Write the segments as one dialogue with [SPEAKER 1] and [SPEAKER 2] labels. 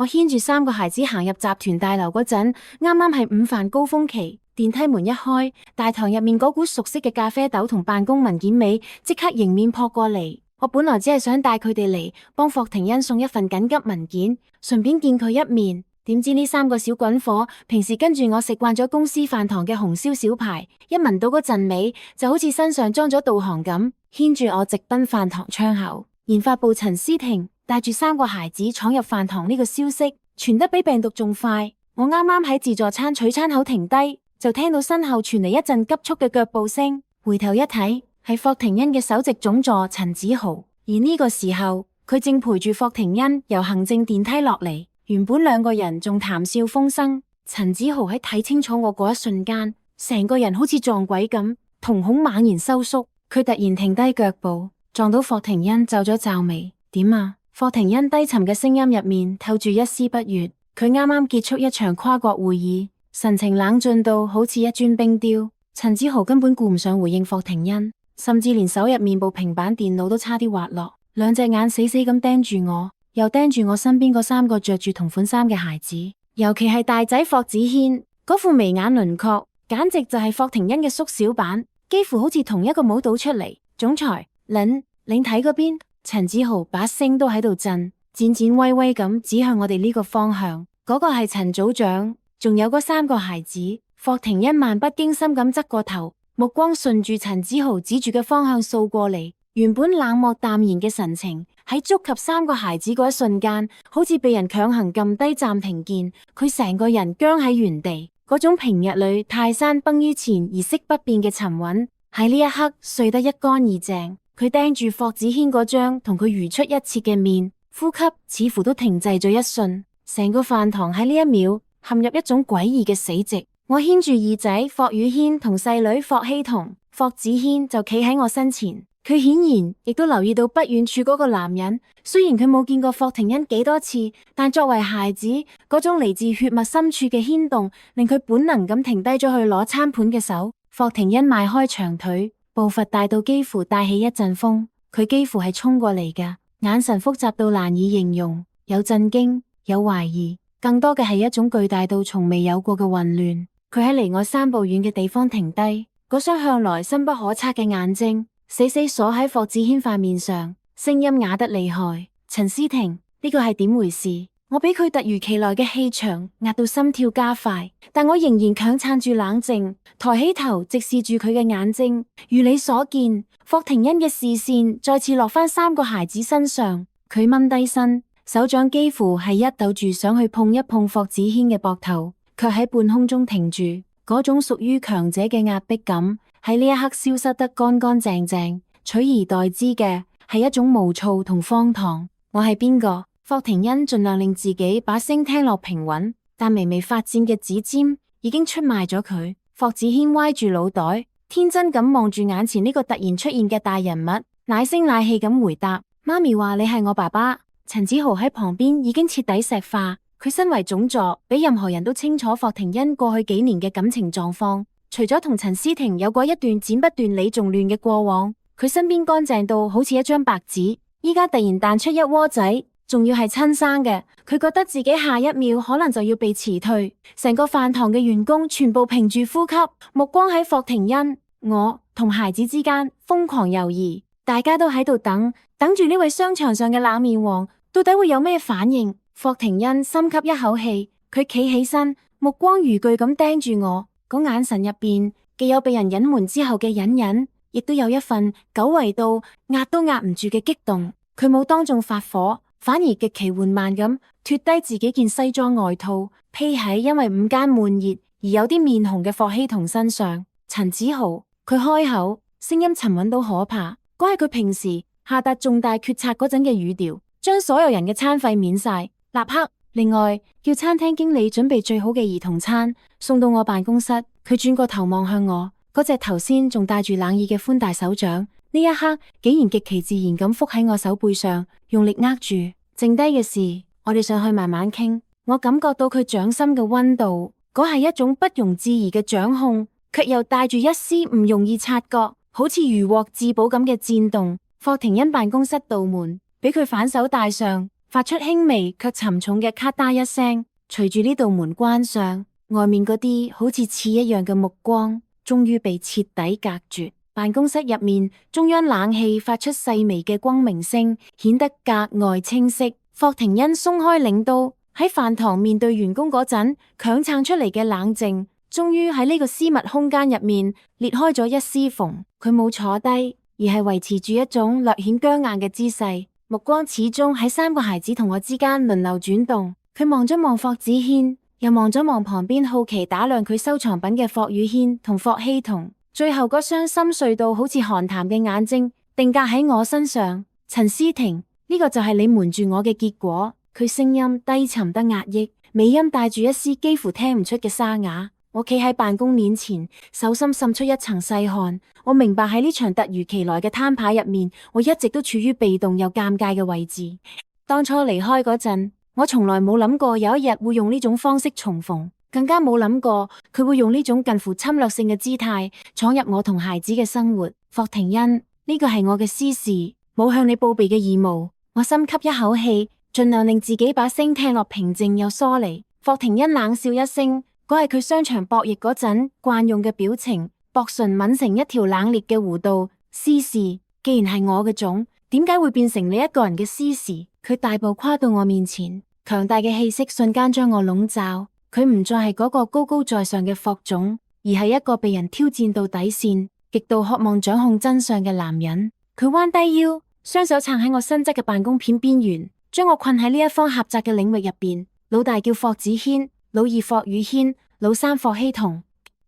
[SPEAKER 1] 我牽住3個孩子行入集團大樓嗰陣，啱啱係午飯高峰期。電梯門一開，大堂入面嗰股熟悉嘅咖啡豆同辦公文件味即刻迎面撲過嚟。我本來只係想帶佢哋嚟幫霍廷恩送一份緊急文件，順便見佢一面。點知呢3個小滾火平時跟住我食慣咗公司飯堂嘅紅燒小排，一聞到嗰陣味就好似身上裝咗導航咁，牽住我直奔飯堂窗口。研發部陳思婷帶住3個孩子闖入飯堂呢個消息傳得比病毒仲快。我啱啱喺自助餐取餐口停低，就聽到身後傳嚟一陣急速嘅腳步聲，回頭一睇，係霍廷恩嘅首席總助陳子豪。而呢個時候，佢正陪住霍廷恩由行政電梯落嚟。原本2個人仲談笑風生，陳子豪喺睇清楚我嗰一瞬間，成個人好似撞鬼咁，瞳孔猛然收縮。佢突然停低腳步，撞到霍廷恩皺咗皺眉。點啊？霍廷恩低沉嘅聲音入面透住一絲不悅。佢啱啱結束一場跨國會議，神情冷峻到好似一尊冰雕。陳子豪根本顧唔上回應霍廷恩，甚至連手入面部平板電腦都差啲滑落，兩隻眼死死咁盯住我，又盯住我身邊嗰3個着住同款衫嘅孩子，尤其係大仔霍子軒，嗰副眉眼輪廓簡直就係霍廷恩嘅縮小版，幾乎好似同一個模倒出嚟。總裁，領睇嗰邊。陳子豪把聲都喺度震，漸漸威威咁指向我哋呢個方向。嗰個係陳組長，仲有嗰3個孩子。霍廷恩漫不經心咁側過頭，目光順住陳子豪指住嘅方向掃過嚟。原本冷漠淡然嘅神情，喺觸及3個孩子嗰一瞬間，好似被人強行撳低暫停鍵。佢成個人僵喺原地，嗰種平日裏泰山崩於前而色不變嘅沉穩，喺呢一刻碎得一乾二淨。佢盯住霍子軒嗰張同佢如出一轍嘅面，呼吸似乎都停滯咗一瞬。成個飯堂喺呢一秒陷入一種詭異嘅死寂。我牽住二仔霍宇軒同細女霍希彤，霍子軒就企喺我身前。佢顯然亦都留意到不遠處嗰個男人，雖然佢冇見過霍廷恩幾多次，但作為孩子，嗰種嚟自血脈深處嘅牽動，令佢本能咁停低咗去攞餐盤嘅手。霍廷恩邁開長腿，步伐大到幾乎帶起一陣風，佢幾乎係衝過嚟㗎，眼神複雜到難以形容，有震驚，有懷疑，更多嘅係一種巨大到從未有過嘅混亂。佢喺離我3步遠嘅地方停低，嗰雙向來深不可測嘅眼睛死死鎖喺霍子軒塊面上，聲音啞得厲害。陳思婷，呢個係點回事？我俾佢突如其來嘅氣場壓到心跳加快，但我仍然強撐住冷靜，抬起頭直視住佢嘅眼睛。如你所見，霍廷恩嘅視線再次落返3個孩子身上，佢掹低身，手掌幾乎係一抖住想去碰一碰霍子軒嘅膊頭，卻喺半空中停住。嗰種屬於強者嘅壓迫感喺呢一刻消失得乾乾淨淨，取而代之嘅係一種毛躁同荒唐。我係邊個？霍廷恩盡量令自己把聲聽落平穩，但微微發顫嘅指尖已經出賣咗佢。霍子軒歪住腦袋，天真咁望住眼前呢個突然出現嘅大人物，奶聲奶氣咁回答：媽咪話你係我爸爸。陳子豪喺旁邊已經徹底石化。佢身為總助，比任何人都清楚霍廷恩過去幾年嘅感情狀況。除咗同陳思婷有過一段剪不斷理仲亂嘅過往，佢身邊乾淨到好似一張白紙。依家突然彈出一窩仔，仲要係親生嘅，佢覺得自己下一秒可能就要被辭退。成個飯堂嘅員工全部屏住呼吸，目光喺霍廷恩、我同孩子之間瘋狂游移。大家都喺度等住呢位商場上嘅冷面王到底會有咩反應。霍廷恩深吸一口氣，佢企起身，目光如炬咁盯住我，嗰眼神入邊既有被人隱瞞之後嘅隱忍，亦都有一份久違到壓都壓唔住嘅激動。佢冇當眾發火，反而極其緩慢咁脫低自己件西裝外套，披喺因為午間悶熱而有啲面紅嘅霍希彤身上。陳子豪，佢開口，聲音沉穩到可怕，嗰係佢平時下達重大決策嗰陣嘅語調，將所有人嘅餐費免晒。立刻，另外叫餐廳經理準備最好嘅兒童餐送到我辦公室。佢轉過頭望向我，嗰隻頭先仲帶住冷意嘅寬大手掌，呢一刻竟然極其自然咁覆喺我手背上，用力握住。剩低嘅事，我哋上去慢慢傾。我感覺到佢掌心嘅溫度，嗰係一種不容置疑嘅掌控，卻又帶住一絲唔容易察覺，好似如獲至寶咁嘅顫動。霍廷恩辦公室道門俾佢反手帶上。發出輕微卻沉重嘅咔嗒一聲。隨住呢道門關上，外面嗰啲好似刺一樣嘅目光，終於被徹底隔絕。辦公室入面，中央冷氣發出細微嘅轟鳴聲，顯得格外清晰。霍廷恩鬆開領導，喺飯堂面對員工嗰陣，強撐出嚟嘅冷靜，終於喺呢個私密空間入面裂開咗一絲縫。佢冇坐低，而係維持住一種略顯僵硬嘅姿勢，目光始終喺三個孩子同我之間輪流轉動。佢望咗望霍子軒，又望咗望旁邊好奇打量佢收藏品嘅霍宇軒同霍希同，最後嗰雙深邃到好似寒潭嘅眼睛定格喺我身上。陳思婷，呢個就係你瞞住我嘅結果。佢聲音低沉得壓抑，尾音帶住一絲幾乎聽唔出嘅沙啞。我企喺辦公面前，手心滲出一層細汗。我明白喺呢場突如其來嘅攤牌入面，我一直都處於被動又尷尬嘅位置。當初離開嗰陣，我從來冇諗過有一日會用呢種方式重逢，更加冇諗過佢會用呢種近乎侵略性嘅姿態闖入我同孩子嘅生活。霍廷恩，呢個係我嘅私事，冇向你報備嘅義務。我深吸一口氣，盡量令自己把聲聽落平靜又疏離。霍廷恩冷笑一聲，嗰係佢商場博弈嗰陣慣用嘅表情，薄唇抿成一條冷冽嘅弧度。私事既然係我嘅種，點解會變成你一個人嘅私事？佢大步跨到我面前，強大嘅氣息瞬間將我籠罩。佢唔再係嗰個高高在上嘅霍總，而係一個被人挑戰到底線、極度渴望掌控真相嘅男人。佢彎低腰，雙手撐喺我身側嘅辦公片邊緣，將我困喺呢一方狹窄嘅領域入邊。老大叫霍子軒，老二霍宇軒，老三霍希同。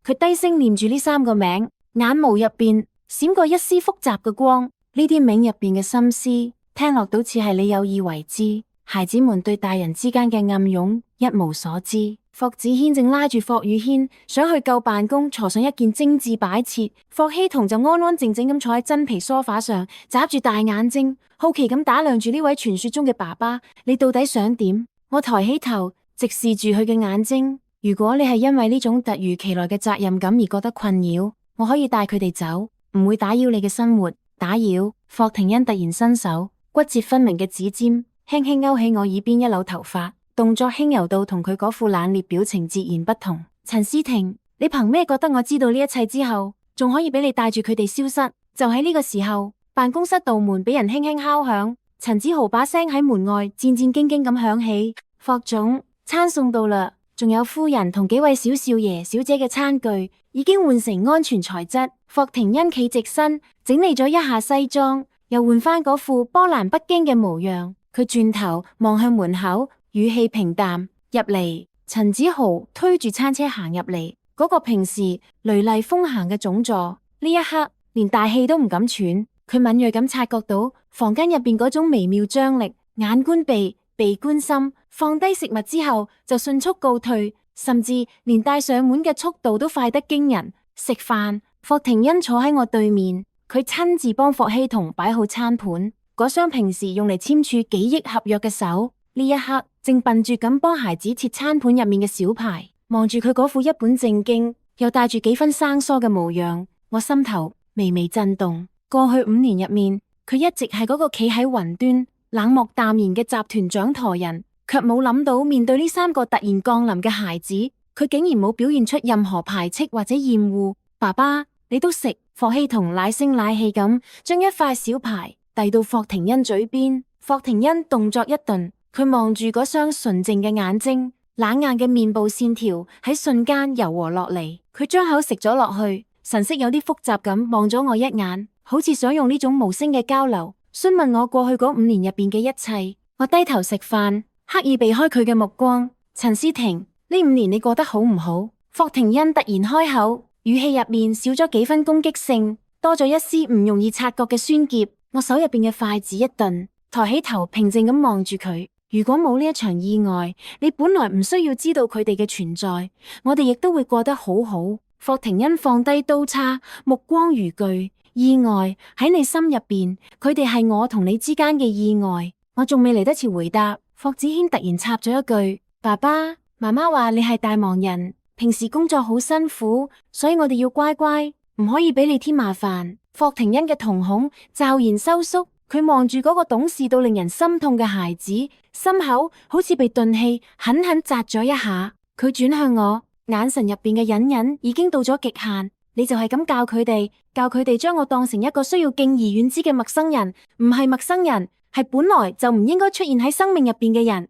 [SPEAKER 1] 佢低聲念住呢三個名，眼眸入邊閃過一絲複雜嘅光。呢啲名入邊嘅心思，聽落到似係你有意為之。孩子們對大人之間嘅暗湧一無所知。霍子軒正拉住霍宇軒想去舊辦公，坐上一件精緻擺設。霍希同就安安靜靜咁坐喺真皮梳化上，眨住大眼睛，好奇咁打量住呢位傳說中嘅爸爸。你到底想點？我抬起頭，直視住佢嘅眼睛。如果你係因為呢種突如其來嘅責任感而覺得困擾，我可以帶佢哋走，唔會打擾你嘅生活。打擾？霍廷恩突然伸手，骨節分明嘅指尖輕輕勾起我耳邊一縷頭髮，動作輕柔到同佢嗰副冷冽表情截然不同。陳思婷，你憑咩覺得我知道呢一切之後，仲可以俾你帶住佢哋消失？就喺呢個時候，辦公室道門俾人輕輕敲響，陳子豪把聲喺門外戰戰兢兢咁響起。霍總，餐送到啦，仲有夫人同幾位小少爺小姐嘅餐具已經換成安全材質。霍廷恩企直身，整理咗一下西裝，又換翻嗰副波瀾不驚嘅模樣。佢轉頭望向門口，語氣平淡：入嚟。陳子豪推住餐車行入嚟，嗰個平時雷厲風行嘅總座，呢一刻連大氣都唔敢喘。佢敏銳咁察覺到房間入邊嗰種微妙張力，眼觀鼻，鼻觀心，放低食物之後就迅速告退，甚至連帶上碗嘅速度都快得驚人。食飯，霍廷恩坐喺我對面，佢親自幫霍希同擺好餐盤。嗰雙平時用嚟簽署幾億合約嘅手，呢一刻正笨拙咁幫孩子切餐盤入面嘅小排。望住佢嗰副一本正經又帶住幾分生疏嘅模樣，我心頭微微震動。過去5年入面，佢一直係嗰個企喺雲端冷漠淡然嘅集團掌舵人，卻冇諗到面對呢3個突然降臨嘅孩子，佢竟然冇表現出任何排斥或者厭惡。爸爸，你都食？霍希同奶聲奶氣咁將一塊小排遞到霍廷恩嘴邊。霍廷恩動作一頓，佢望住嗰雙純淨嘅眼睛，冷硬嘅面部線條喺瞬間柔和落嚟。佢將口食咗落去，神色有啲複雜咁望咗我一眼，好似想用呢種無聲嘅交流詢問我過去嗰5年入邊嘅一切。我低頭食飯，刻意避開佢嘅目光。陳思婷，呢5年你過得好唔好？霍廷恩突然開口，語氣入面少咗幾分攻擊性，多咗一絲唔容易察覺嘅酸澀。我手入邊嘅筷子一頓，抬起頭平靜咁望住佢。如果冇呢一場意外，你本來唔需要知道佢哋嘅存在，我哋亦都會過得好好。霍廷恩放低刀叉，目光如炬。意外喺你心入邊，佢哋係我同你之間嘅意外。我仲未嚟得切回答，霍子軒突然插咗一句：爸爸媽媽話你係大忙人，平時工作好辛苦，所以我哋要乖乖，唔可以俾你添麻煩。霍廷恩嘅瞳孔驟然收縮，佢望住嗰個懂事到令人心痛嘅孩子，心口好似被鈍器狠狠砸咗一下。佢轉向我，眼神入邊嘅隱忍已經到咗極限。你就係咁教佢哋將我當成一個需要敬而遠之嘅陌生人，唔係陌生人，係本來就唔應該出現喺生命入邊嘅人。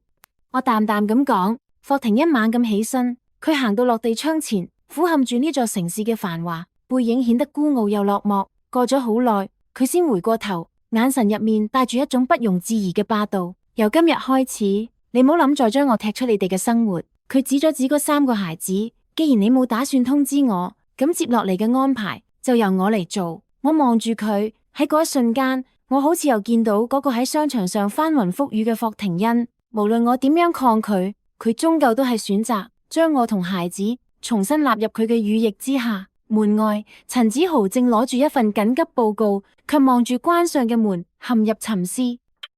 [SPEAKER 1] 我淡淡咁講。霍廷一猛咁起身，佢行到落地窗前，俯瞰住呢座城市嘅繁華，背影顯得孤傲又落寞。過咗好耐，佢先回過頭，眼神入面帶住一種不容置疑嘅霸道。由今日開始，你唔好諗再將我踢出你哋嘅生活。佢指咗指嗰3個孩子，既然你冇打算通知我，咁接落嚟嘅安排就由我嚟做。我望住佢，喺嗰一瞬間，我好似又見到嗰個喺商場上翻雲覆雨嘅霍廷恩。無論我點樣抗拒，佢終究都係選擇將我同孩子重新納入佢嘅羽翼之下。門外，陳子豪正攞住一份緊急報告，卻望住關上嘅門，陷入沉思。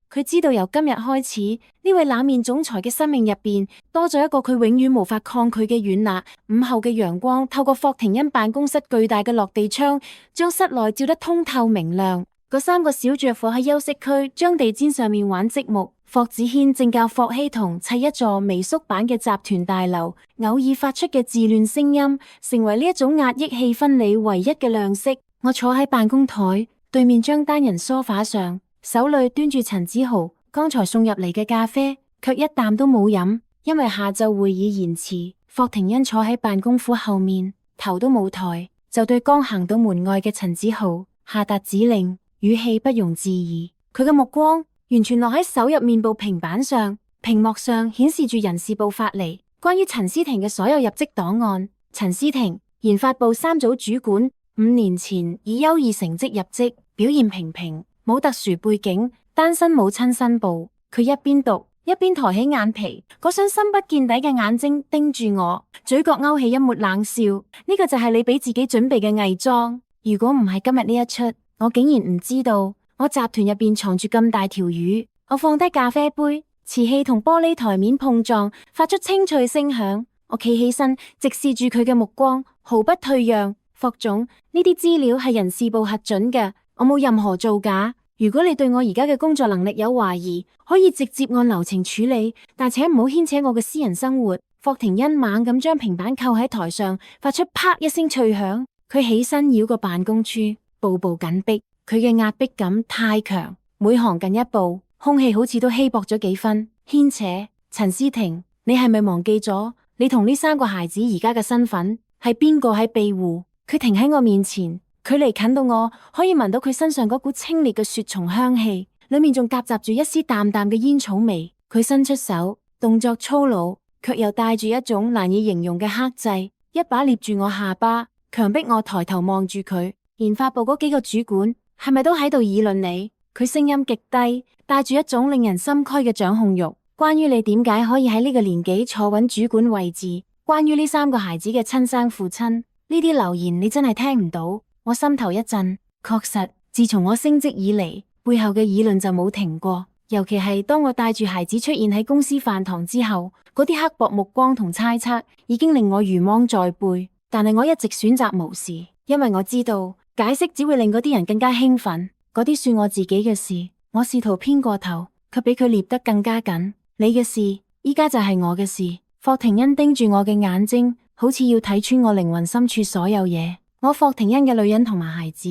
[SPEAKER 1] 佢知道由今日開始，呢位冷面總裁嘅生命入邊多咗一個佢永遠無法抗拒嘅軟肋。午後嘅陽光透過霍廷恩辦公室巨大嘅落地窗，將室內照得通透明亮。嗰3個小着火喺休息區將地氈上面玩積木。霍子軒正教霍希彤砌一座微縮版嘅集團大樓，偶爾發出嘅自亂聲音，成為呢一種壓抑氣氛裏唯一嘅亮色。我坐喺辦公台對面張單人梳化上，手裏端住陳子豪剛才送入嚟嘅咖啡，卻一啖都冇飲，因為下晝會議延遲。霍廷恩坐喺辦公桌後面，頭都冇抬，就對剛行到門外嘅陳子豪下達指令，語氣不容置疑。佢嘅目光完全落喺手入面部平板上，屏幕上顯示住人事部發嚟關於陳思婷嘅所有入職檔案。陳思婷，研發部3組主管，5年前以優異成績入職，表現平平，冇特殊背景，單身母親申報。佢一邊讀一邊抬起眼皮，嗰雙深不見底嘅眼睛盯住我，嘴角勾起一抹冷笑。呢個就係你俾自己準備嘅偽裝。如果唔係今日呢一出，我竟然唔知道我集團入邊藏住咁大條魚。我放低咖啡杯，瓷器同玻璃台面碰撞，發出清脆聲響。我企起身，直視住佢嘅目光，毫不退讓。霍總，呢啲資料係人事部核准嘅，我冇任何造假。如果你對我而家嘅工作能力有懷疑，可以直接按流程處理，但請唔好牽扯我嘅私人生活。霍廷恩猛咁將平板扣喺台上，發出啪一聲脆響。佢起身繞過辦公處，步步緊逼。佢嘅壓迫感太強，每行近一步，空氣好似都稀薄咗幾分。牽扯，陳思婷，你係咪忘記咗你同呢3個孩子而家嘅身份？係邊個喺庇護？佢停喺我面前，距離近到我可以聞到佢身上嗰股清冽嘅雪松香氣，裏面仲夾雜住一絲淡淡嘅煙草味。佢伸出手，動作粗魯，卻又帶住一種難以形容嘅克制，一把捏住我下巴，強迫我抬頭望住佢。研發部嗰幾個主管係咪都喺度議論你？佢聲音極低，帶住一種令人心虛嘅掌控欲。關於你點解可以喺呢個年紀坐穩主管位置，關於呢3個孩子嘅親生父親，呢啲流言你真係聽唔到。我心頭一震，確實，自從我升職以嚟，背後嘅議論就冇停過。尤其係當我帶住孩子出現喺公司飯堂之後，嗰啲刻薄目光同猜測已經令我如芒在背。但係我一直選擇無視，因為我知道解釋只會令嗰啲人更加興奮。嗰啲算我自己嘅事，我試圖偏過頭，卻比佢捏得更加緊。你嘅事，依家就係我嘅事。霍廷恩盯住我嘅眼睛，好似要睇穿我靈魂深處所有嘢。我霍廷恩嘅女人同埋孩子，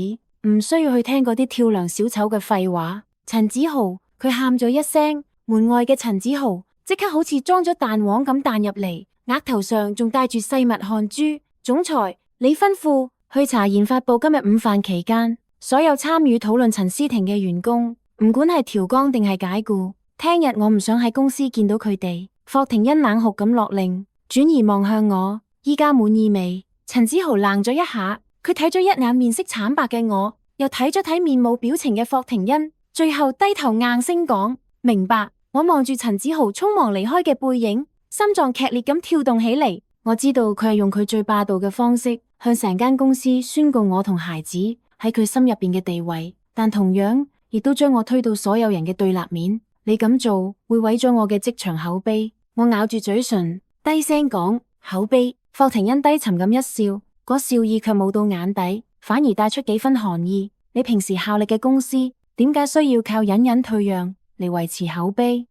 [SPEAKER 1] 唔需要去聽嗰啲跳梁小丑嘅廢話。陳子豪，佢喊咗一聲，門外嘅陳子豪即刻好似裝咗彈簧咁彈入嚟，額頭上仲帶住細密汗珠。總裁，你吩咐去查研發部今日午飯期間所有參與討論陳思婷嘅員工，唔管係調崗定係解僱，聽日我唔想喺公司見到佢哋。霍廷恩冷酷咁落令，轉而望向我，依家滿意未？陳子豪愣咗一下，佢睇咗一眼面色慘白嘅我，又睇咗睇面無表情嘅霍廷恩，最後低頭硬聲講：明白。我望住陳子豪匆忙離開嘅背影，心臟劇烈咁跳動起嚟。我知道佢係用佢最霸道嘅方式向成間公司宣告我同孩子喺佢心入邊嘅地位，但同樣亦都將我推到所有人嘅對立面。你咁做會毀咗我嘅職場口碑。我咬住嘴唇，低聲講：口碑。霍廷恩低沉咁一笑，嗰笑意卻冇到眼底，反而帶出幾分寒意。你平時效力嘅公司點解需要靠隱隱退讓嚟維持口碑？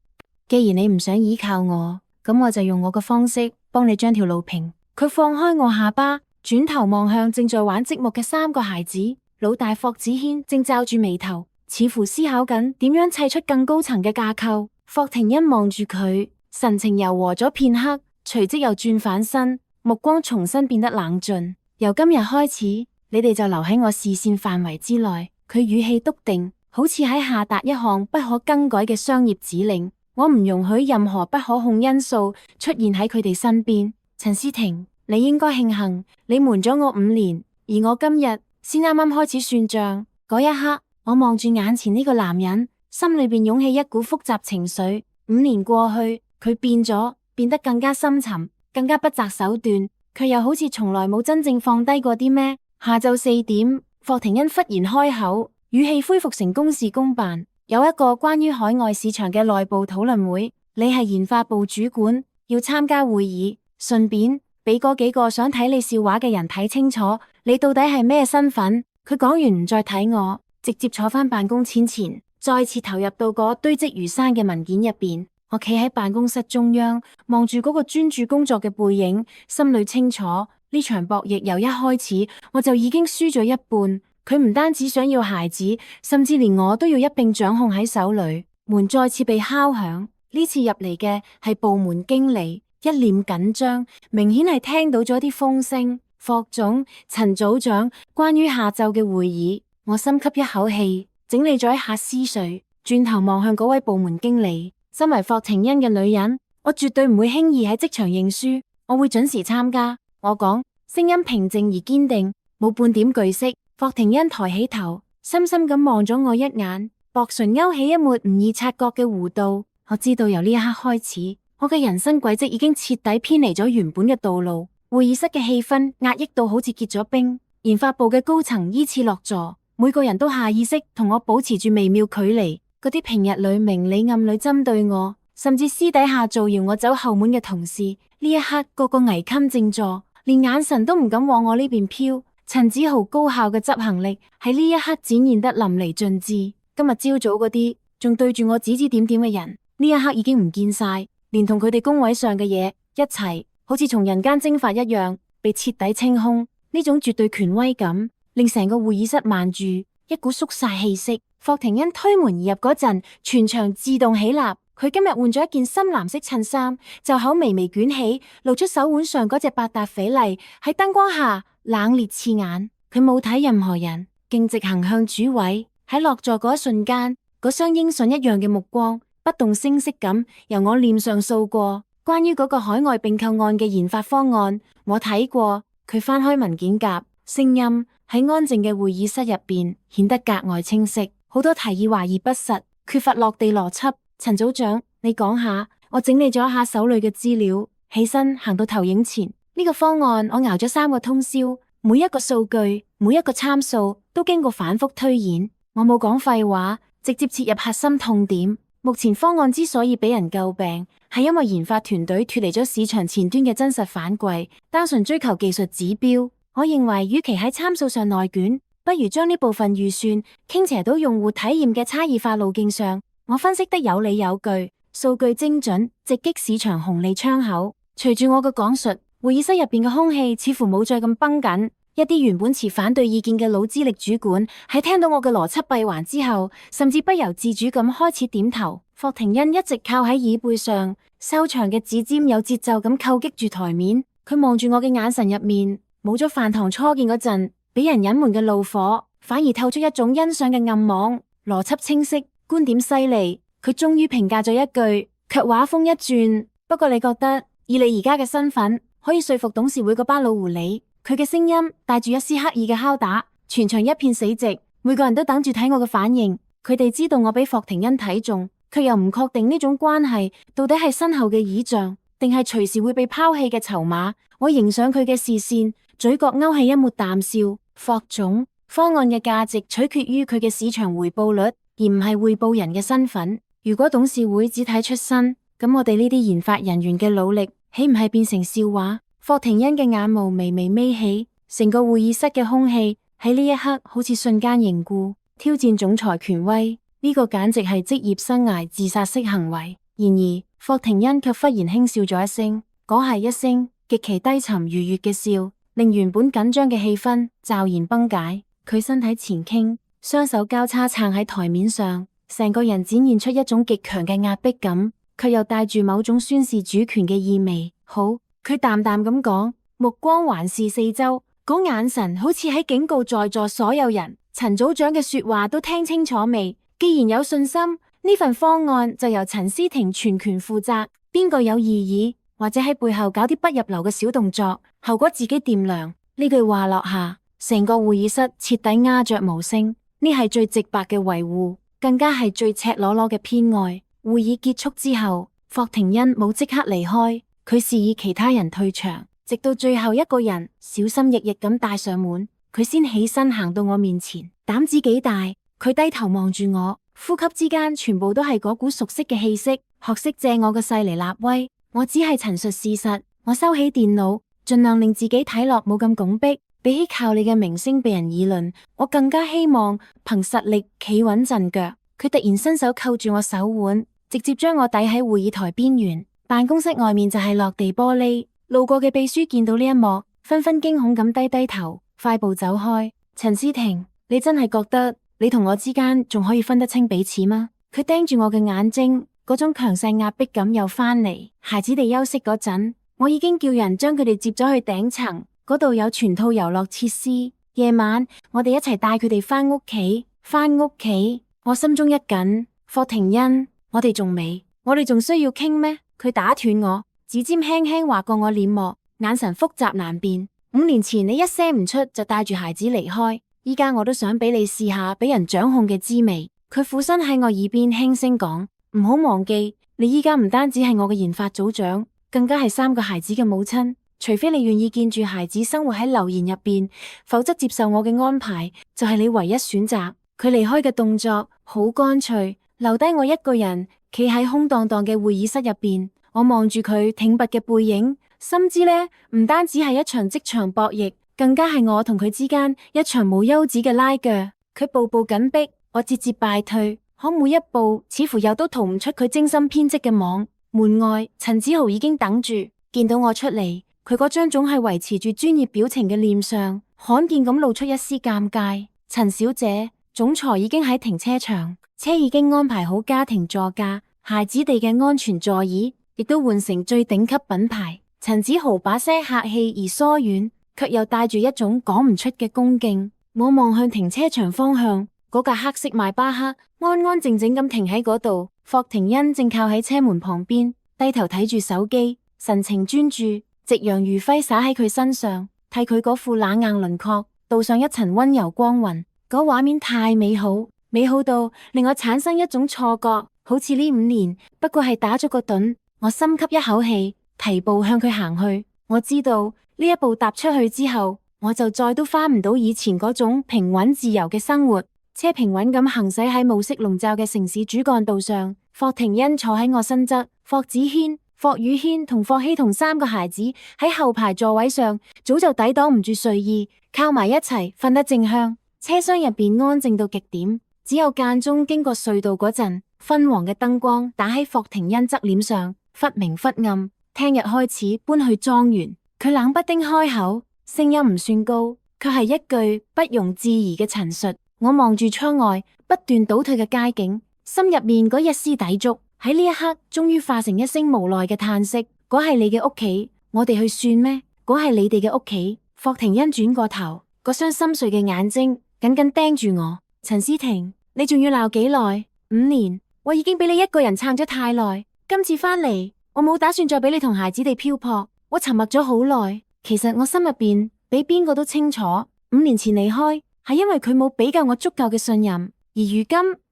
[SPEAKER 1] 既然你唔想依靠我，咁我就用我嘅方式幫你將條路平。佢放開我下巴，轉頭望向正在玩積木嘅三個孩子。老大霍子軒正皺住眉頭，似乎思考緊點樣砌出更高層嘅架構。霍廷欣望住佢，神情柔和咗片刻，隨即又轉反身，目光重新變得冷峻。由今日開始，你哋就留喺我視線範圍之內。佢語氣篤定，好似喺下達一項不可更改嘅商業指令。我唔容許任何不可控因素出現喺佢哋身邊。陳思婷，你應該慶幸你瞞咗我5年，而我今日先啱啱開始算賬。嗰一刻，我望住眼前呢個男人，心裏邊湧起一股複雜情緒。5年過去，佢變咗，變得更加深沉，更加不擇手段，卻又好似從來冇真正放低過啲咩。下晝4點，霍廷欣忽然開口，語氣恢復成公事公辦。有一個關於海外市場嘅內部討論會，你係研發部主管，要參加會議，順便俾嗰幾個想睇你笑話嘅人睇清楚，你到底係咩身份。佢講完唔再睇我，直接坐返辦公前，再次投入到嗰堆積如山嘅文件入邊。我企喺辦公室中央，望住嗰個專注工作嘅背影，心裏清楚呢場博弈由一開始我就已經輸咗一半。佢唔單止想要孩子，甚至連我都要一併掌控喺手裏。門再次被敲響，呢次入嚟嘅係部門經理，一臉緊張，明顯係聽到咗啲風聲。霍總、陳組長，關於下晝嘅會議。我深吸一口氣，整理咗一下思緒，轉頭望向嗰位部門經理。身為霍廷欣嘅女人，我絕對唔會輕易喺職場認輸，我會準時參加。我講，聲音平靜而堅定，冇半點懼色。霍廷欣抬起頭，深深咁望咗我一眼，薄唇勾起一抹唔易察覺嘅弧度。我知道由呢一刻開始，我嘅人生軌跡已經徹底偏離咗原本嘅道路。會議室嘅氣氛壓抑到好似結咗冰，研發部嘅高層依次落座，每個人都下意識同我保持住微妙距離。嗰啲平日裏明裏暗裏針對我，甚至私底下造謠我走後門嘅同事，呢一刻個個危襟正坐，連眼神都唔敢往我呢邊飄。陳子豪高效嘅執行力喺呢一刻展現得淋漓盡致。今日朝早嗰啲仲對住我指指點點嘅人，呢一刻已經唔見晒，連同佢哋工位上嘅嘢一齊，好似從人間蒸發一樣，被徹底清空。呢種絕對權威感令成個會議室漫住一股肅殺氣息。霍廷欣推門而入嗰陣，全場自動起立。佢今日換咗一件深藍色襯衫，袖口微微捲起，露出手腕上嗰隻百達翡麗，喺燈光下冷冽刺眼。佢冇睇任何人，徑直行向主位。喺落座嗰一瞬間，嗰雙鷹隼一樣嘅目光不動聲色咁由我臉上掃過。關於嗰個海外併購案嘅研發方案，我睇過。佢翻開文件夾，聲音喺安靜嘅會議室入邊顯得格外清晰。好多提議華而不實，缺乏落地邏輯。陳組長，你講下。我整理咗一下手裏嘅資料，起身行到投影前。呢個方案我熬咗3個通宵，每一個數據，每一個參數都經過反覆推演。我冇講廢話，直接切入核心痛點。目前方案之所以俾人詬病，係因為研發團隊脫離咗市場前端嘅真實反饋，單純追求技術指標。我認為，與其喺參數上內卷，不如將呢部分預算傾斜到用戶體驗嘅差異化路徑上。我分析得有理有據，數據精準，直擊市場紅利窗口。隨住我嘅講述，會議室入邊嘅空氣似乎冇再咁繃緊。一啲原本持反對意見嘅老資歷主管喺聽到我嘅邏輯閉環之後，甚至不由自主咁開始點頭。霍廷欣一直靠喺椅背上，修長嘅指尖有節奏咁叩擊住台面。佢望住我嘅眼神入面，冇咗飯堂初見嗰陣俾人隱瞞嘅怒火，反而透出一種欣賞嘅暗網。邏輯清晰，觀點犀利。佢終於評價咗一句，卻話鋒一轉。不過你覺得以你而家嘅身份，可以說服董事會嗰班老狐狸？佢嘅聲音帶住一絲刻意嘅敲打，全場一片死寂，每個人都等住睇我嘅反應。佢哋知道我俾霍廷欣睇中，卻又唔確定呢種關係到底係身後嘅倚仗，定係隨時會被拋棄嘅籌碼。我迎上佢嘅視線，嘴角勾起一抹淡笑。霍總，方案嘅價值取決於佢嘅市場回報率，而唔係匯報人嘅身份。如果董事會只睇出身，咁我哋呢啲研發人員嘅努力，豈唔係變成笑話？霍廷欣嘅眼眸微微眯起，成個會議室嘅空氣喺呢一刻好似瞬間凝固。挑戰總裁權威，呢個簡直係職業生涯自殺式行為。然而，霍廷恩卻忽然輕笑咗一聲，嗰係一聲極其低沉愉悅嘅笑，令原本緊張嘅氣氛驟然崩解。佢身體前傾，雙手交叉撐喺台面上，成個人展現出一種極強嘅壓迫感，卻又帶住某種宣示主權嘅意味。好，佢淡淡咁講，目光環視四周，嗰眼神好似喺警告在座所有人：陳組長嘅說話都聽清楚未？既然有信心，呢份方案就由陳思婷全權負責。邊個有異議，或者喺背後搞啲不入流嘅小動作，後果自己掂量。呢句話落下，成個會議室徹底鴉雀無聲。呢係最直白嘅維護，更加係最赤裸裸嘅偏愛。會議結束之後，霍廷恩冇即刻離開，佢示意其他人退場，直到最後一個人小心翼翼咁帶上門，佢先起身行到我面前。膽子幾大，佢低頭望住我，呼吸之間全部都係嗰股熟悉嘅氣息。學識借我嘅勢嚟立威，我只係陳述事實。我收起電腦，盡量令自己睇落冇咁拱壁。比起靠你嘅名聲被人議論，我更加希望憑實力企穩陣腳。佢突然伸手扣住我手腕，直接將我抵喺會議台邊緣。辦公室外面就係落地玻璃，路過嘅秘書見到呢一幕，紛紛驚恐咁低低頭，快步走開。陳思婷，你真係覺得你同我之間仲可以分得清彼此嗎？佢盯住我嘅眼睛，嗰種強勢壓迫感又翻嚟。孩子哋休息嗰陣，我已經叫人將佢哋接咗去頂層。嗰度有全套遊樂設施，夜晚我哋一齊帶佢哋返屋企。返屋企，我心中一緊。霍廷恩，我哋仲需要傾咩？佢打斷我，指尖輕輕劃過我臉膜，眼神複雜難辨。5年前你一聲唔出就帶住孩子離開，依家我都想俾你試下俾人掌控嘅滋味。佢俯身喺我耳邊輕聲講：唔好忘記，你依家唔單止係我嘅研發組長，更加係3個孩子嘅母親。除非你願意見住孩子生活喺流言入邊，否則接受我嘅安排就係你唯一選擇。佢離開嘅動作好乾脆，留低我一個人企喺空蕩蕩嘅會議室入邊。我望住佢挺拔嘅背影，深知呢唔單止係一場職場博弈，更加係我同佢之間一場無休止嘅拉鋸。佢步步緊逼，我節節敗退，可每一步似乎又都逃唔出佢精心編織嘅網。門外，陳子豪已經等住，見到我出嚟。佢嗰張總係維持住專業表情嘅臉上，罕見咁露出一絲尷尬。陳小姐，總裁已經喺停車場，車已經安排好家庭座駕，孩子哋嘅安全座椅亦都換成最頂級品牌。陳子豪把聲客氣而疏遠，卻又帶住一種講唔出嘅恭敬。我望向停車場方向，嗰架黑色邁巴赫安安靜靜咁停喺嗰度。霍廷恩正靠喺車門旁邊，低頭睇住手機，神情專注。夕陽餘暉灑喺佢身上，替佢嗰副冷硬輪廓鍍上一層溫柔光暈。嗰畫面太美好，美好到令我產生一種錯覺，好似呢5年不過係打咗個盹。我深吸一口氣，提步向佢行去。我知道呢一步踏出去之後，我就再都翻唔到以前嗰種平穩自由嘅生活。車平穩咁行駛喺暮色籠罩嘅城市主幹道上，霍廷恩坐喺我身側，霍子軒、霍宇軒同霍希同3個孩子喺後排座位上，早就抵擋唔住睡意，靠埋一齊瞓得正香。車廂入邊安靜到極點，只有間中經過隧道嗰陣，昏黃嘅燈光打喺霍廷恩側臉上，忽明忽暗。聽日開始搬去莊園，佢冷不丁開口，聲音唔算高，卻係一句不容置疑嘅陳述。我望住窗外不斷倒退嘅街景，心入面嗰一絲抵觸喺呢一刻終於化成一聲無奈嘅嘆息。嗰係你嘅屋企，我哋去算咩？嗰係你哋嘅屋企。霍廷恩轉過頭，嗰雙深邃嘅眼睛緊緊盯住我。陳思婷，你仲要鬧幾耐？5年，我已經俾你一個人撐咗太耐。今次翻嚟，我冇打算再俾你同孩子哋漂泊。我沉默咗好耐，其實我心入邊比邊個都清楚，5年前離開係因為佢冇俾夠我足夠嘅信任，而如今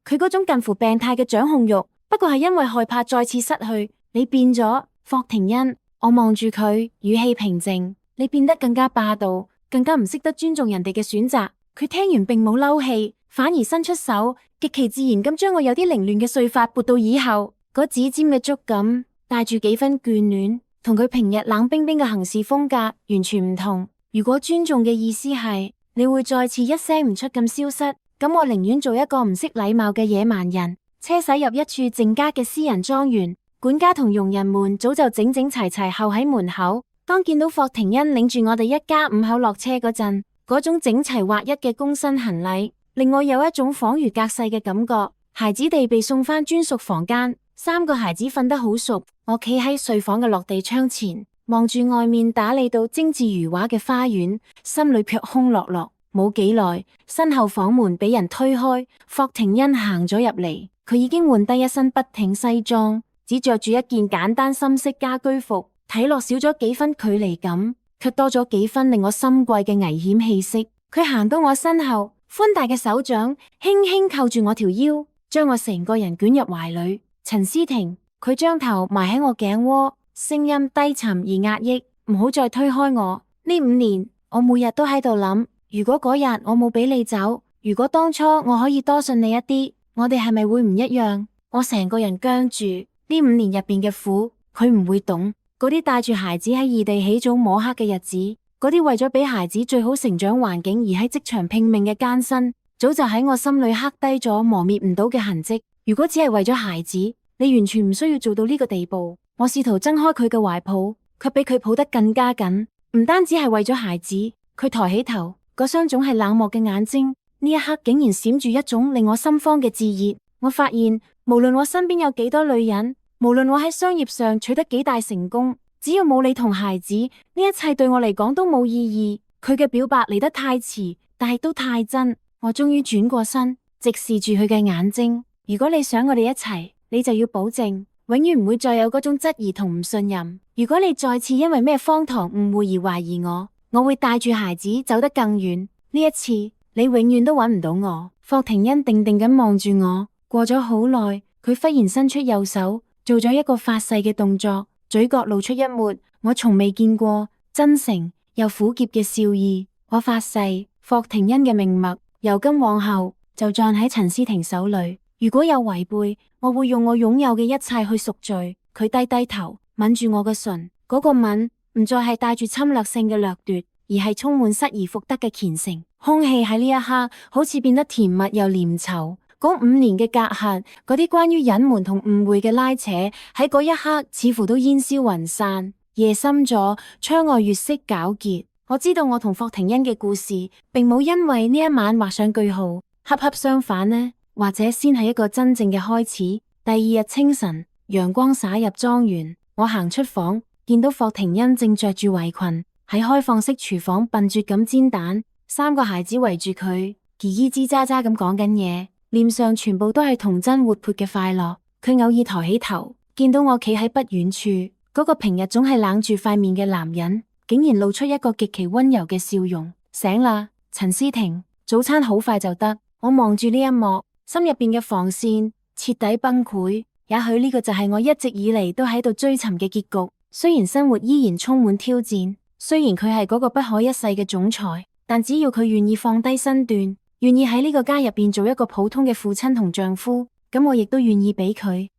[SPEAKER 1] 佢嗰種近乎病態嘅掌控欲，不過係因為害怕再次失去。你變咗，霍廷恩。我望住佢，語氣平靜。你變得更加霸道，更加唔識得尊重人哋嘅選擇。佢聽完並冇嬲氣，反而伸出手，極其自然咁將我有啲凌亂嘅碎髮撥到耳後，嗰指尖嘅觸感帶住幾分眷戀，同佢平日冷冰冰嘅行事風格完全唔同。如果尊重嘅意思係你會再次一聲唔出咁消失，咁我寧願做一個唔識禮貌嘅野蠻人。車駛入一處靜家嘅私人莊園，管家同傭人們早就整整齊齊候喺門口。當見到霍廷恩領住我哋一家5口落車嗰陣，嗰種整齊劃一嘅躬身行禮，令我有一種恍如隔世嘅感覺。孩子哋被送返專屬房間，3個孩子瞓得好熟。我企喺睡房嘅落地窗前，望住外面打理到精緻如畫嘅花園，心裏卻空落落。冇幾耐，身後房門俾人推開，霍廷恩行咗入嚟。佢已經換低一身筆挺西裝，只着住一件簡單深色家居服，睇落少咗幾分距離感，卻多咗幾分令我心悸嘅危險氣息。佢行到我身後，寬大嘅手掌輕輕扣住我條腰，將我成個人捲入懷裏。陳思婷，佢將頭埋喺我頸窩，聲音低沉而壓抑，唔好再推開我。呢5年，我每日都喺度諗，如果嗰日我冇俾你走，如果當初我可以多信你一啲，我哋係咪會唔一樣？我成個人僵住，呢5年入邊嘅苦，佢唔會懂。嗰啲帶住孩子喺異地起早摸黑嘅日子，嗰啲為咗俾孩子最好成長環境而喺職場拼命嘅艱辛，早就喺我心裏刻低咗磨滅唔到嘅痕跡。如果只係為咗孩子，你完全唔需要做到呢個地步。我試圖掙開佢嘅懷抱，卻比佢抱得更加緊。唔單止係為咗孩子，佢抬起頭，嗰雙總係冷漠嘅眼睛，呢一刻竟然閃住一種令我心慌嘅炙熱。我發現，無論我身邊有幾多女人，無論我喺商業上取得幾大成功，只要冇你同孩子，呢一切對我嚟講都冇意義。佢嘅表白嚟得太遲，但係都太真。我終於轉過身，直視住佢嘅眼睛。如果你想我哋一齊，你就要保證，永遠唔會再有嗰種質疑同唔信任。如果你再次因為咩荒唐誤會而懷疑我，我會帶住孩子走得更遠。呢一次，你永遠都揾唔到我。霍廷恩定定咁望住我，過咗好耐，佢忽然伸出右手，做咗一個發誓嘅動作，嘴角露出一抹我從未見過真誠又苦澀嘅笑意。我發誓，霍廷恩嘅命脈由今往後就攢喺陳思婷手裏。如果有違背，我會用我擁有嘅一切去贖罪。佢低低頭，吻住我嘅唇，嗰個吻唔再係帶住侵略性嘅掠奪，而係充滿失而復得嘅虔誠。空氣喺呢一刻好似變得甜蜜又黏稠。嗰5年嘅隔閡，嗰啲關於隱瞞同誤會嘅拉扯，喺嗰一刻似乎都煙消雲散。夜深咗，窗外月色皎潔。我知道我同霍廷恩嘅故事，並冇因為呢一晚畫上句號。恰恰相反呢，或者先係一個真正嘅開始。第2日清晨，陽光灑入莊園，我行出房，見到霍廷恩正着住圍裙喺開放式廚房笨拙咁煎蛋，3個孩子圍住佢，嘰嘰吱喳喳咁講緊嘢，臉上全部都係童真活潑嘅快樂。佢偶爾抬起頭，見到我企喺不遠處，嗰個平日總係冷住塊面嘅男人，竟然露出一個極其溫柔嘅笑容。醒啦，陳思婷，早餐好快就得。我望住呢一幕，心入邊嘅防線徹底崩潰。也許呢個就係我一直以嚟都喺度追尋嘅結局。雖然生活依然充滿挑戰，雖然佢係嗰個不可一世嘅總裁，但只要佢願意放低身段，願意喺呢個家入邊做一個普通嘅父親同丈夫，咁我亦都願意俾佢，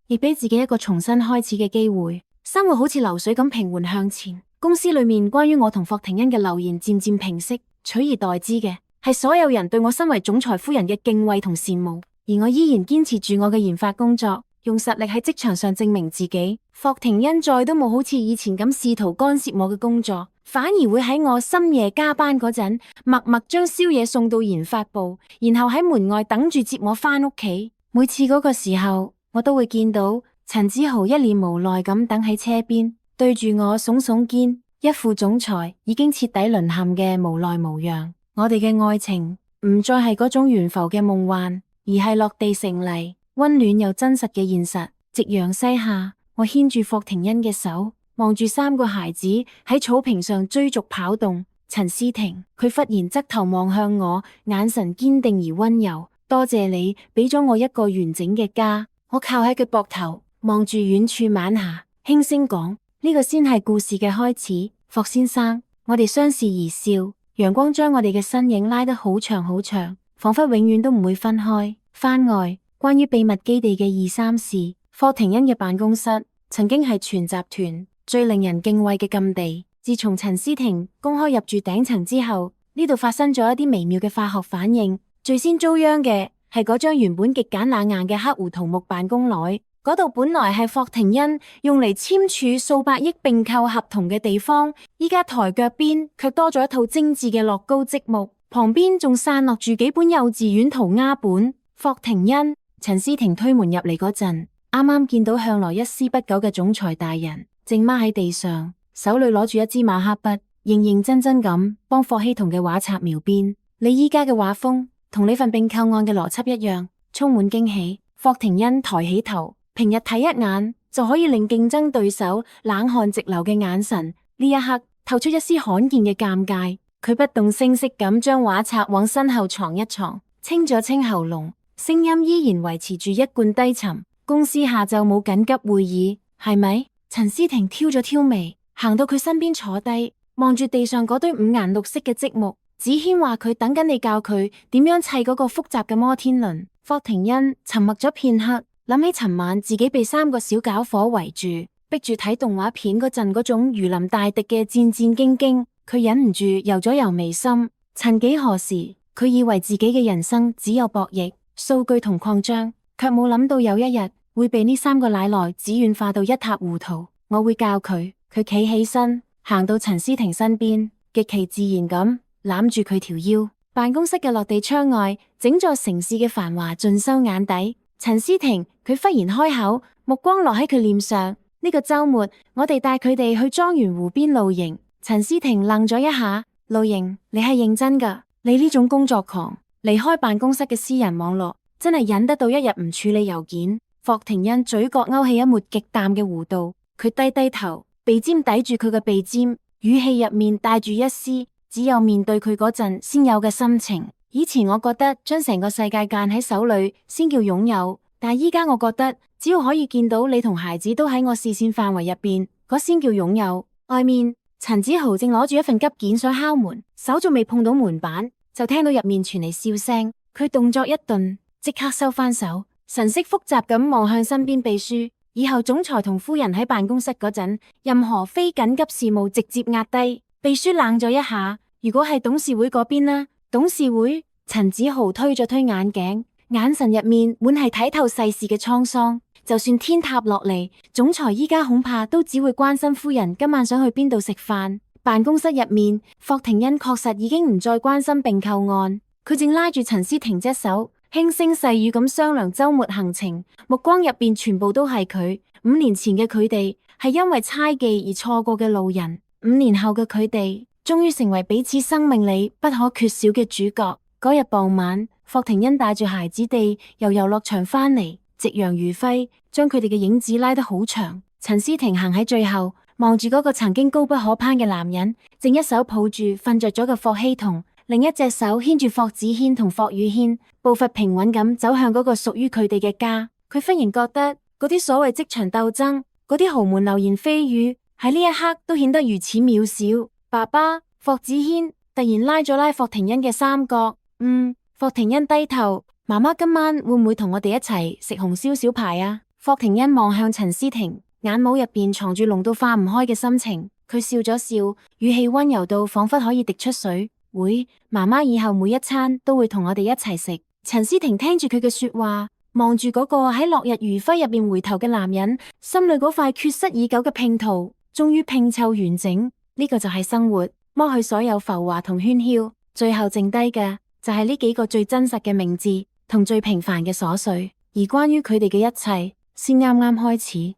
[SPEAKER 1] 亦俾自己一個重新開始嘅機會。生活好似流水咁平緩向前。公司裏面關於我同霍廷恩嘅流言漸漸平息，取而代之嘅係所有人對我身為總裁夫人嘅敬畏同羨慕。而我依然堅持住我嘅研發工作，用實力喺職場上證明自己。霍廷恩再都冇好似以前咁試圖干涉我嘅工作，反而會喺我深夜加班嗰陣，默默將宵夜送到研發部，然後喺門外等住接我返屋企。每次嗰個時候，我都會見到陳子豪一臉無奈咁等喺車邊，對住我聳聳肩，一副總裁已經徹底淪陷嘅無奈模樣。我哋嘅愛情唔再係嗰種懸浮嘅夢幻，而係落地成泥，溫暖又真實嘅現實。夕陽西下，我牽住霍廷恩嘅手，望住3個孩子喺草坪上追逐跑動。陳思婷，佢忽然側頭望向我，眼神堅定而溫柔。多謝你俾咗我一個完整嘅家。我靠喺佢膊頭，望住遠處晚霞，輕聲講：呢個先係故事嘅開始。霍先生，我哋相視而笑，陽光將我哋嘅身影拉得好長好長，仿佛永遠都唔會分開。番外，關於秘密基地嘅2、3事。霍廷恩嘅辦公室曾經係全集團最令人敬畏嘅禁地。自從陳思婷公開入住頂層之後，呢度發生咗一啲微妙嘅化學反應，最先遭殃嘅係嗰張原本極簡冷硬嘅黑胡桃木辦公檯，嗰度本來係霍廷恩用嚟簽署數百億併購合同嘅地方，依家台腳邊卻多咗一套精緻嘅樂高積木，旁邊仲散落住幾本幼稚園塗鴉本。霍廷恩、陳思婷推門入嚟嗰陣，啱啱見到向來一絲不苟嘅總裁大人，正踎喺地上，手裏攞住一支馬克筆，認認真真咁幫霍希同嘅畫冊描邊。你依家嘅畫風同你份併購案嘅邏輯一樣，充滿驚喜。霍廷恩抬起頭，平日睇一眼就可以令競爭對手冷汗直流嘅眼神，呢一刻透出一絲罕見嘅尷尬。佢不動聲色咁將畫冊往身後藏一藏，清咗清喉嚨，聲音依然維持住一貫低沉。公司下晝冇緊急會議，係咪？陳思婷挑咗挑眉，行到佢身邊坐低，望住地上嗰堆五顏六色嘅積木。子軒話佢等緊你教佢點樣砌嗰個複雜嘅摩天輪。霍廷恩沉默咗片刻，諗起尋晚自己被3個小攪伙圍住，逼住睇動畫片嗰陣嗰種如臨大敵嘅戰戰兢兢，佢忍唔住游咗游眉心。曾幾何時，佢以為自己嘅人生只有博弈、數據同擴張，卻冇諗到有一日會被呢3個奶酪子軟化到一塌糊塗。我會教佢。佢企起身，行到陳思婷身邊，極其自然咁攬住佢條腰。辦公室嘅落地窗外，整座城市嘅繁華盡收眼底。陳思婷，佢忽然開口，目光落喺佢臉上。呢個周末，我哋帶佢哋去莊園湖邊露營。陳思婷愣咗一下，露營？你係認真㗎？你呢種工作狂，離開辦公室嘅私人網絡，真係忍得到一日唔處理郵件？霍廷恩嘴角勾起一抹極淡嘅弧度，佢低低頭，鼻尖抵住佢嘅鼻尖，語氣入面帶住一絲只有面對佢嗰陣先有嘅心情。以前我覺得將成個世界攢喺手裏先叫擁有，但係依家我覺得只要可以見到你同孩子都喺我視線範圍入邊，嗰先叫擁有。外面陳子豪正攞住一份急件想敲門，手仲未碰到門板，就聽到入面傳嚟笑聲。佢動作一頓，即刻收翻手，神色複雜咁望向身邊秘書。以後總裁同夫人喺辦公室嗰陣，任何非緊急事務直接壓低。秘書冷咗一下，如果係董事會嗰邊呢？董事會？陳子豪推咗推眼鏡，眼神入面滿係睇透世事嘅滄桑。就算天塌落嚟，總裁依家恐怕都只會關心夫人今晚想去邊度食飯。辦公室入面，霍廷恩確實已經唔再關心併購案，佢正拉住陳思婷隻手，輕聲細語咁商量周末行程，目光入邊全部都係佢。5年前嘅佢哋係因為猜忌而錯過嘅路人，5年後嘅佢哋終於成為彼此生命裏不可缺少嘅主角。嗰日傍晚，霍廷恩帶住孩子哋由遊樂場返嚟，夕陽餘暉將佢哋嘅影子拉得好長。陳思婷行喺最後，望住嗰個曾經高不可攀嘅男人，正一手抱住瞓着咗嘅霍希同，另一隻手牽住霍子軒同霍宇軒，步伐平穩咁走向嗰個屬於佢哋嘅家。佢忽然覺得嗰啲所謂職場鬥爭，嗰啲豪門流言蜚語，喺呢一刻都顯得如此渺小。爸爸，霍子軒突然拉咗拉霍廷恩嘅衫角。霍廷恩低頭，媽媽今晚會唔會同我哋一齊食紅燒小排啊？霍廷恩望向陳思婷，眼眸入邊藏住濃到化唔開嘅心情。佢笑咗笑，語氣溫柔到仿佛可以滴出水。會，媽媽以後每一餐都會同我哋一齊食。陳思婷聽住佢嘅說話，望住嗰個喺落日餘暉入邊回頭嘅男人，心裏嗰塊缺失已久嘅拼圖終於拼湊完整。呢個就係生活，剝去所有浮華同喧囂，最後剩低嘅就係呢幾個最真實嘅名字同最平凡嘅瑣碎，而關於佢哋嘅一切，先啱啱開始。